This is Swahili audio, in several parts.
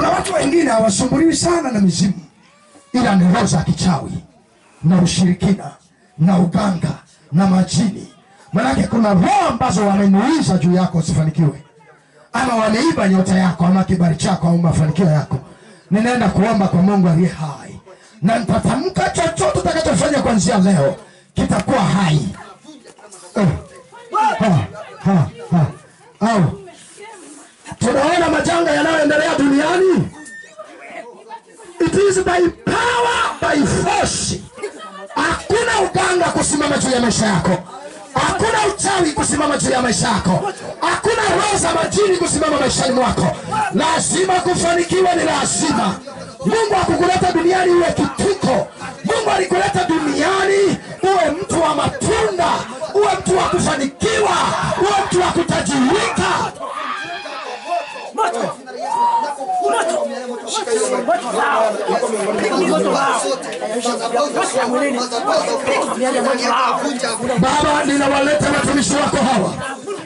Kuna watu wengine hawasumbuliwi sana na mizimu, ila ni roho za kichawi na ushirikina na uganga na majini. Maana kuna roho ambazo wamenuiza juu yako usifanikiwe, ama wameiba nyota yako ama kibali chako au mafanikio yako. Ninaenda kuomba kwa Mungu aliye hai, na nitatamka chochote utakachofanya kuanzia leo kitakuwa hai. Tunaona majanga yanayoendelea duniani. It is by power, by force. Hakuna uganga kusimama juu ya maisha yako. Hakuna uchawi kusimama juu ya maisha yako. Hakuna roho za majini kusimama maishani mwako. Lazima kufanikiwa, ni lazima. Mungu hakukuleta duniani uwe kituko. Mungu alikuleta duniani uwe mtu wa matunda, uwe mtu wa kufanikiwa, uwe mtu wa kutajirika. Baba, ninawaleta watumishi wako hawa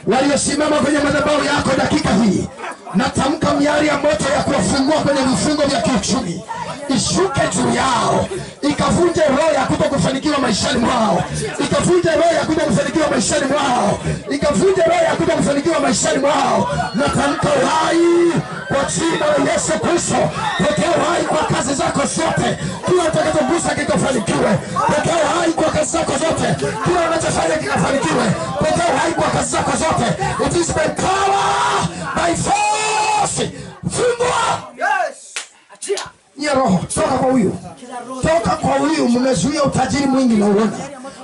waliosimama kwenye madhabahu yako dakika hii. Natamka miali ya moto ya kuwafungua kwenye vifungo vya kiuchumi ishuke juu yao, ikavunje roho ya kutokufanikiwa maishani mwao, ikavunje roho ya kutokufanikiwa maishani mwao, ikavunje roho ya kutokufanikiwa maishani mwao. Natamka uhai kwa jina la Yesu Kristo. Pokea uhai kwa kazi zako zote, kila utakachogusa kikafanikiwe. Pokea uhai kwa kazi zako zote, kila unachofanya kikafanikiwe. Pokea uhai kwa kazi zako zote. It is by power, by force. Fungua. Yes. Achia. Nye roho, toka kwa huyu. Toka kwa huyu, mmezuia utajiri mwingi na uona.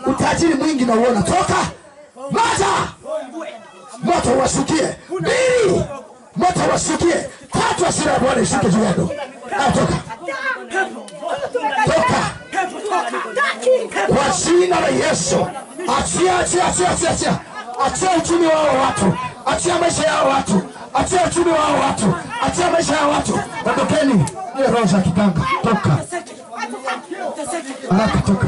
Utajiri mwingi na uona. Toka. Moja. Moto washukie. Mbili. Moto washukie. Tatu, hasira ya Bwana ishuke juu yako. Toka. Toka. Kwa jina la Yesu. Achia. Achia uchumi wao watu. Achia maisha yao watu. Achia uchumi wao watu. Achia maisha yao watu. Ondokeni. Ile roho za kiganga. Toka. Haraka toka.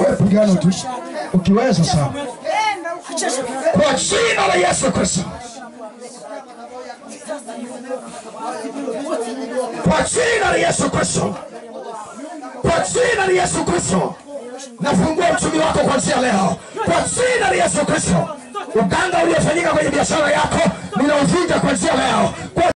Wewe pigana tu. Ukiweza sawa. Kwa jina la Yesu Kristo. Kwa jina la Yesu Kristo. Kwa jina la Yesu Kristo. Nafungua uchumi wako kuanzia leo. Kwa jina la Yesu Kristo. Uganga uliofanyika kwenye biashara yako ninauvunja kuanzia leo.